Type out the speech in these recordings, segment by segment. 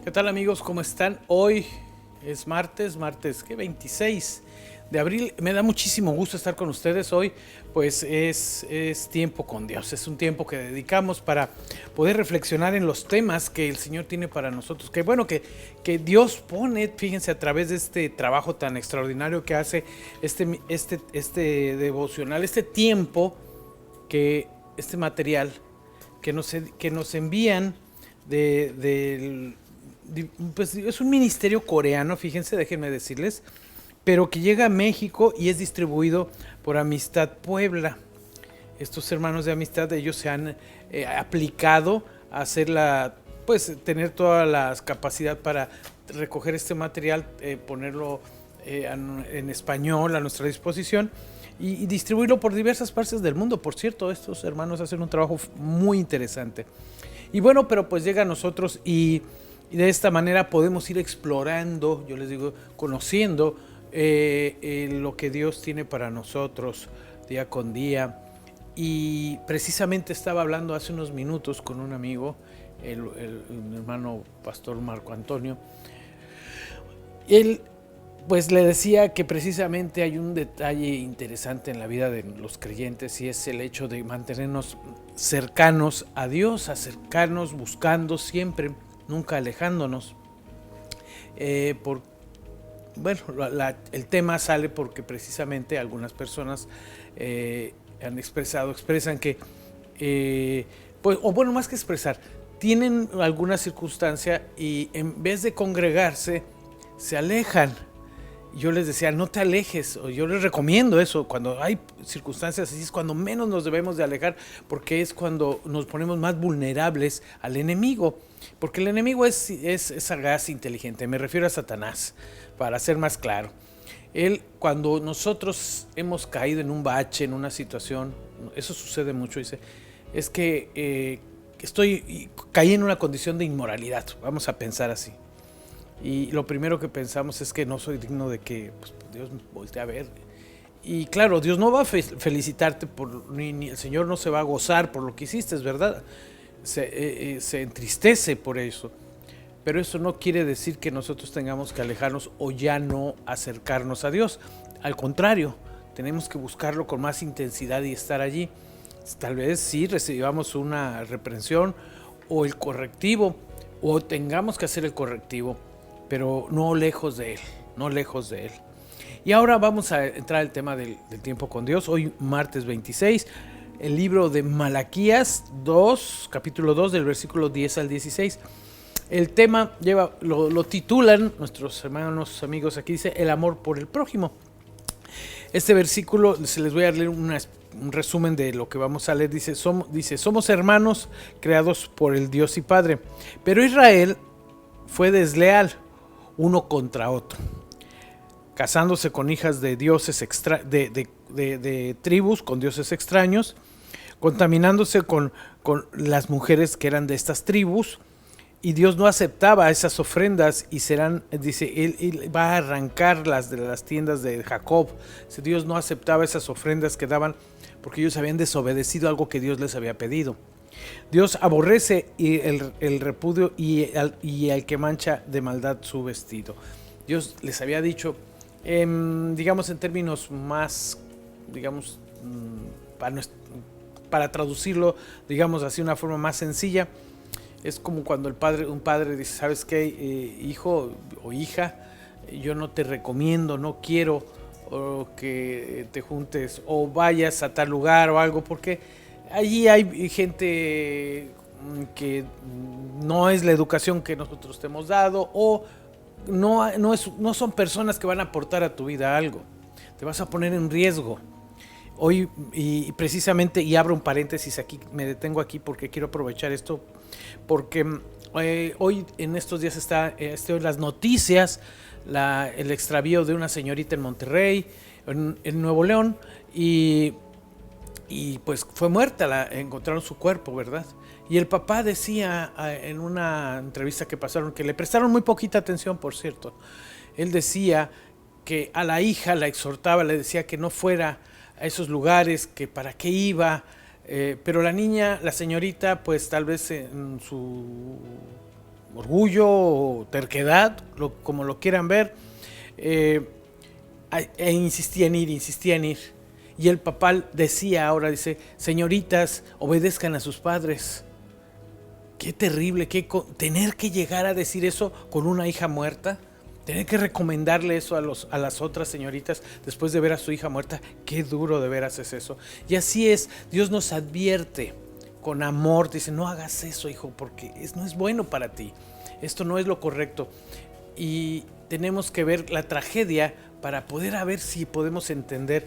¿Qué tal amigos? ¿Cómo están? Hoy es martes, ¿qué? 26 de abril. Me da muchísimo gusto estar con ustedes hoy, pues es tiempo con Dios. Es un tiempo que dedicamos para poder reflexionar en los temas que el Señor tiene para nosotros. Que bueno, que Dios pone, fíjense, a través de este trabajo tan extraordinario que hace este devocional, este tiempo, este material que nos envían del pues es un ministerio coreano, fíjense, déjenme decirles, pero que llega a México y es distribuido por Amistad Puebla. Estos hermanos de Amistad, ellos se han aplicado a pues tener toda la capacidad para recoger este material, ponerlo en español a nuestra disposición y distribuirlo por diversas partes del mundo. Por cierto, estos hermanos hacen un trabajo muy interesante. Y bueno, pero pues llega a nosotros y de esta manera podemos ir explorando, yo les digo, conociendo lo que Dios tiene para nosotros día con día. Y precisamente estaba hablando hace unos minutos con un amigo, mi hermano pastor Marco Antonio. Él pues le decía que precisamente hay un detalle interesante en la vida de los creyentes y es el hecho de mantenernos cercanos a Dios, acercarnos buscando siempre, nunca alejándonos. Por, bueno, el tema sale porque precisamente algunas personas expresan que, pues, o bueno, más que expresar, tienen alguna circunstancia y en vez de congregarse, se alejan. Yo les decía, no te alejes, o yo les recomiendo eso, cuando hay circunstancias así es cuando menos nos debemos de alejar, porque es cuando nos ponemos más vulnerables al enemigo, porque el enemigo es sagaz, inteligente, me refiero a Satanás, para ser más claro. Él, cuando nosotros hemos caído en un bache, en una situación, eso sucede mucho, dice, es que caí en una condición de inmoralidad, vamos a pensar así. Y lo primero que pensamos es que no soy digno de que pues, Dios me voltee a ver. Y claro, Dios no va a felicitarte, ni el Señor no se va a gozar por lo que hiciste, es verdad. Se entristece por eso. Pero eso no quiere decir que nosotros tengamos que alejarnos o ya no acercarnos a Dios. Al contrario, tenemos que buscarlo con más intensidad y estar allí. Tal vez sí recibamos una reprensión o el correctivo, o tengamos que hacer el correctivo, pero no lejos de Él, no lejos de Él. Y ahora vamos a entrar al tema del tiempo con Dios. Hoy martes 26, el libro de Malaquías 2, capítulo 2, del versículo 10 al 16. El tema lo titulan nuestros hermanos, amigos, aquí dice, el amor por el prójimo. Este versículo, se les voy a leer un resumen de lo que vamos a leer. Dice, somos hermanos creados por el Dios y Padre, pero Israel fue desleal uno contra otro, casándose con hijas de dioses de tribus, con dioses extraños, contaminándose con las mujeres que eran de estas tribus, y Dios no aceptaba esas ofrendas y dice, él va a arrancarlas de las tiendas de Jacob. Dios no aceptaba esas ofrendas que daban porque ellos habían desobedecido algo que Dios les había pedido. Dios aborrece el repudio y al que mancha de maldad su vestido. Dios les había dicho, digamos en términos más, digamos, para traducirlo, digamos así, una forma más sencilla, es como cuando un padre dice, ¿sabes qué, hijo o hija? Yo no te recomiendo, no quiero que te juntes o vayas a tal lugar o algo, porque allí hay gente que no es la educación que nosotros te hemos dado, o no son personas que van a aportar a tu vida algo. Te vas a poner en riesgo. Hoy, y precisamente, y abro un paréntesis aquí, me detengo aquí porque quiero aprovechar esto, porque hoy en estos días está las noticias, el extravío de una señorita en Monterrey, en Nuevo León, y pues fue muerta, encontraron su cuerpo, ¿verdad? Y el papá decía en una entrevista que pasaron, que le prestaron muy poquita atención, por cierto, él decía que a la hija la exhortaba, le decía que no fuera a esos lugares, que para qué iba, pero la niña, la señorita, pues tal vez en su orgullo, terquedad, como lo quieran ver, insistía en ir. Y el papá decía ahora, dice, señoritas, obedezcan a sus padres. Qué terrible, tener que llegar a decir eso con una hija muerta, tener que recomendarle eso a las otras señoritas después de ver a su hija muerta. Qué duro de veras es eso. Y así es, Dios nos advierte con amor, dice, no hagas eso, hijo, porque no es bueno para ti, esto no es lo correcto. Y tenemos que ver la tragedia para poder ver si podemos entender.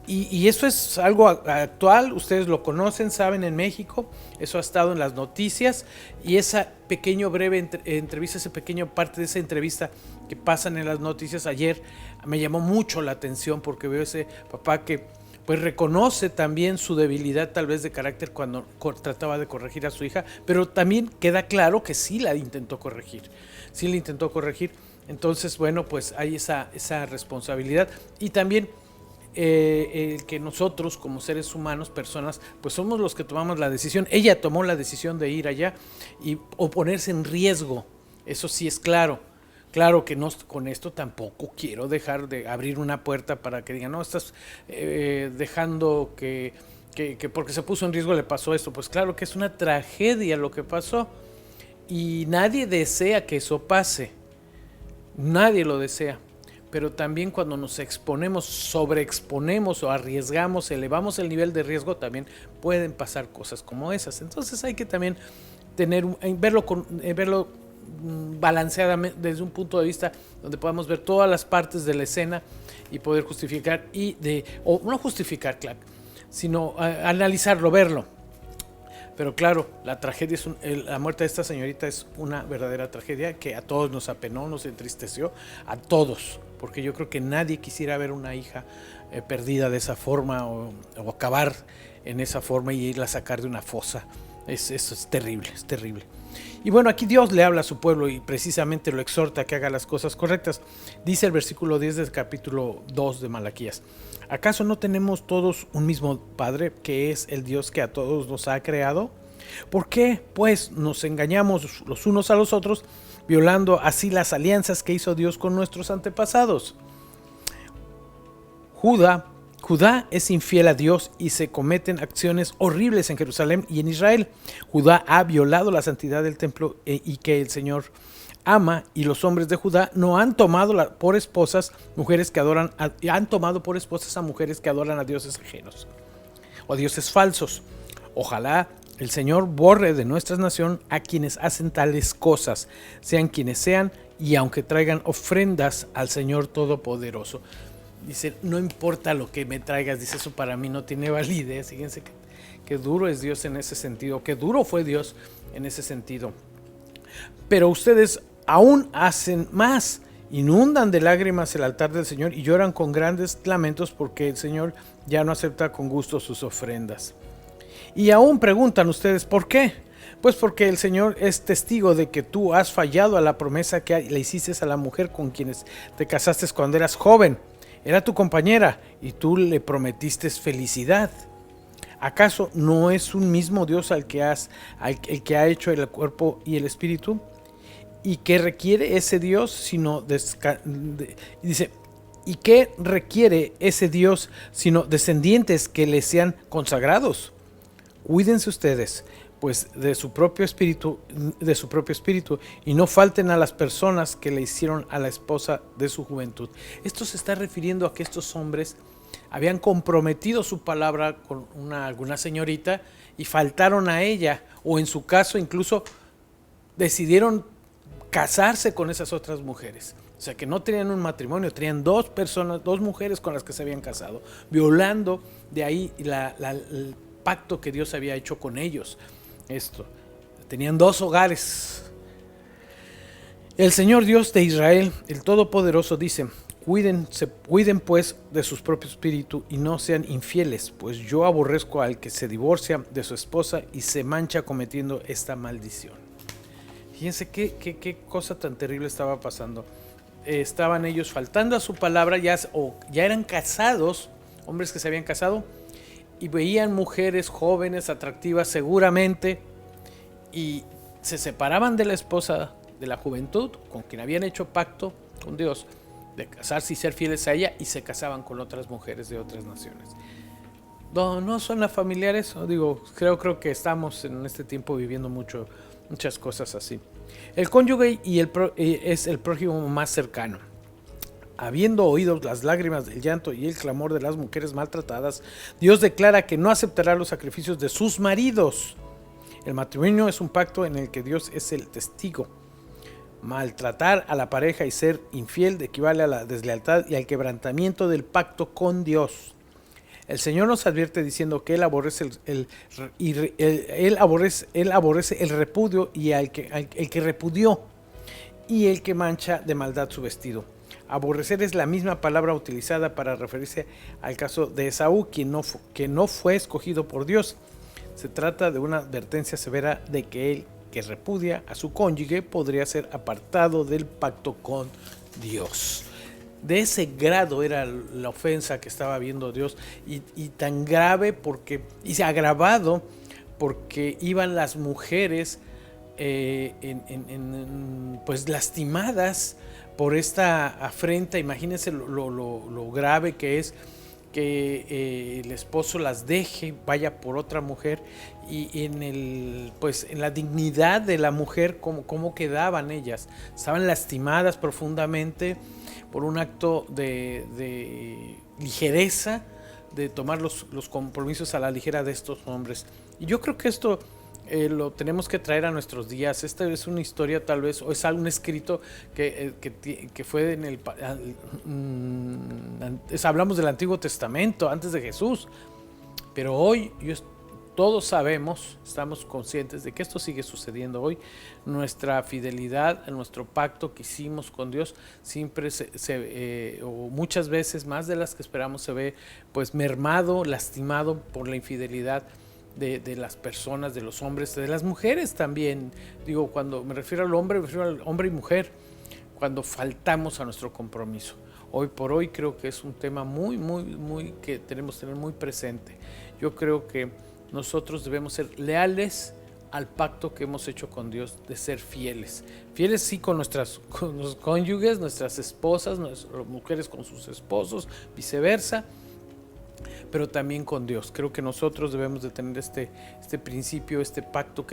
Y eso es algo actual, ustedes lo conocen, saben, en México, eso ha estado en las noticias, y esa pequeño breve entrevista, esa pequeña parte de esa entrevista que pasan en las noticias ayer, me llamó mucho la atención porque veo ese papá que pues reconoce también su debilidad tal vez de carácter cuando trataba de corregir a su hija, pero también queda claro que sí la intentó corregir. Entonces, bueno, pues hay esa responsabilidad, y también que nosotros como seres humanos, personas, pues somos los que tomamos la decisión. Ella tomó la decisión de ir allá o ponerse en riesgo, eso sí es claro. Claro que no, con esto tampoco quiero dejar de abrir una puerta para que digan, no, estás dejando que porque se puso en riesgo le pasó esto. Pues claro que es una tragedia lo que pasó, y nadie desea que eso pase, nadie lo desea. Pero también cuando nos exponemos, sobreexponemos o arriesgamos, elevamos el nivel de riesgo, también pueden pasar cosas como esas. Entonces hay que también verlo balanceadamente desde un punto de vista donde podamos ver todas las partes de la escena y poder justificar o no justificar, claro, sino analizarlo, verlo. Pero claro, la tragedia la muerte de esta señorita es una verdadera tragedia que a todos nos apenó, nos entristeció, a todos, porque yo creo que nadie quisiera ver una hija perdida de esa forma o acabar en esa forma y irla a sacar de una fosa. Eso es terrible, es terrible. Y bueno, aquí Dios le habla a su pueblo y precisamente lo exhorta a que haga las cosas correctas. Dice el versículo 10 del capítulo 2 de Malaquías: ¿acaso no tenemos todos un mismo Padre, que es el Dios que a todos nos ha creado? ¿Por qué, pues, nos engañamos los unos a los otros, violando así las alianzas que hizo Dios con nuestros antepasados? Judá es infiel a Dios y se cometen acciones horribles en Jerusalén y en Israel. Judá ha violado la santidad del templo y que el Señor ama, y los hombres de Judá no han tomado por esposas mujeres que han tomado por esposas a mujeres que adoran a dioses ajenos o a dioses falsos. Ojalá el Señor borre de nuestra nación a quienes hacen tales cosas, sean quienes sean, y aunque traigan ofrendas al Señor Todopoderoso. Dice, no importa lo que me traigas, dice, eso para mí no tiene validez. Fíjense que duro es Dios en ese sentido, que duro fue Dios en ese sentido. Pero ustedes aún hacen más, inundan de lágrimas el altar del Señor y lloran con grandes lamentos porque el Señor ya no acepta con gusto sus ofrendas. Y aún preguntan ustedes, ¿por qué? Pues porque el Señor es testigo de que tú has fallado a la promesa que le hiciste a la mujer con quienes te casaste cuando eras joven. Era tu compañera y tú le prometiste felicidad. ¿Acaso no es un mismo Dios el que ha hecho el cuerpo y el espíritu? ¿Y qué requiere ese Dios sino ¿y qué requiere ese Dios sino descendientes que le sean consagrados? Cuídense ustedes, pues de su propio espíritu, y no falten a las personas que le hicieron a la esposa de su juventud. Esto se está refiriendo a que estos hombres habían comprometido su palabra con alguna señorita y faltaron a ella, o en su caso incluso decidieron casarse con esas otras mujeres. O sea, que no tenían un matrimonio, tenían dos mujeres con las que se habían casado, violando de ahí el pacto que Dios había hecho con ellos. Tenían dos hogares. El Señor Dios de Israel, el Todopoderoso, dice: cuiden pues de su propio espíritu y no sean infieles, pues yo aborrezco al que se divorcia de su esposa y se mancha cometiendo esta maldición. Fíjense qué cosa tan terrible estaba pasando. Estaban ellos faltando a su palabra, ya eran casados, hombres que se habían casado, y veían mujeres jóvenes, atractivas seguramente, y se separaban de la esposa de la juventud, con quien habían hecho pacto con Dios, de casarse y ser fieles a ella, y se casaban con otras mujeres de otras naciones. No son familiares, creo que estamos en este tiempo viviendo muchas cosas así. El cónyuge es el prójimo más cercano. Habiendo oído las lágrimas del llanto y el clamor de las mujeres maltratadas, Dios declara que no aceptará los sacrificios de sus maridos. El matrimonio es un pacto en el que Dios es el testigo. Maltratar a la pareja y ser infiel equivale a la deslealtad y al quebrantamiento del pacto con Dios. El Señor nos advierte diciendo que Él aborrece el repudio y el que repudió y el que mancha de maldad su vestido. Aborrecer es la misma palabra utilizada para referirse al caso de Esaú, que no fue escogido por Dios. Se trata de una advertencia severa de que el que repudia a su cónyuge podría ser apartado del pacto con Dios. De ese grado era la ofensa que estaba viendo Dios, y tan grave y se ha agravado porque iban las mujeres pues lastimadas por esta afrenta. Imagínense lo grave que es que el esposo las deje, vaya por otra mujer, y en la dignidad de la mujer, cómo quedaban ellas. Estaban lastimadas profundamente por un acto de ligereza, de tomar los compromisos a la ligera de estos hombres. Y yo creo que esto lo tenemos que traer a nuestros días. Esta es una historia, tal vez, o es algún escrito que fue en hablamos del Antiguo Testamento, antes de Jesús. Pero hoy todos sabemos, estamos conscientes de que esto sigue sucediendo hoy. Nuestra fidelidad, nuestro pacto que hicimos con Dios, siempre o muchas veces más de las que esperamos, se ve pues mermado, lastimado por la infidelidad de las personas, de los hombres, de las mujeres también. Cuando me refiero al hombre, me refiero al hombre y mujer, cuando faltamos a nuestro compromiso. Hoy por hoy creo que es un tema muy que tenemos que tener muy presente. Yo creo que nosotros debemos ser leales al pacto que hemos hecho con Dios, de ser fieles. Fieles sí con los cónyuges, nuestras esposas, nuestras mujeres con sus esposos, viceversa, pero también con Dios. Creo que nosotros debemos de tener este principio, este pacto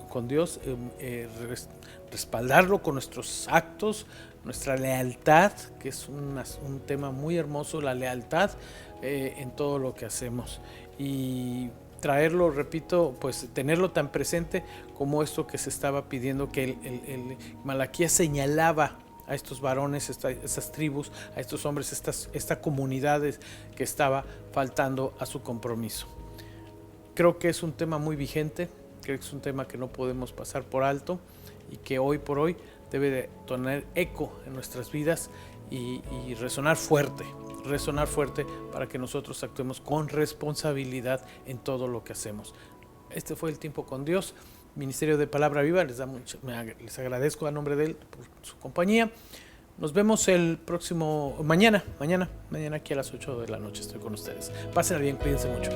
con Dios, respaldarlo con nuestros actos, nuestra lealtad, que es un tema muy hermoso, la lealtad en todo lo que hacemos. Y traerlo, repito, pues tenerlo tan presente como esto que se estaba pidiendo, que el Malaquías señalaba a estos varones, estas tribus, a estos hombres, esta comunidad que estaba faltando a su compromiso. Creo que es un tema muy vigente, creo que es un tema que no podemos pasar por alto y que hoy por hoy debe de tener eco en nuestras vidas y resonar fuerte para que nosotros actuemos con responsabilidad en todo lo que hacemos. Este fue el tiempo con Dios. Ministerio de Palabra Viva, les agradezco a nombre de él por su compañía. Nos vemos el próximo mañana aquí a las 8 de la noche estoy con ustedes. Pásenla bien, cuídense mucho.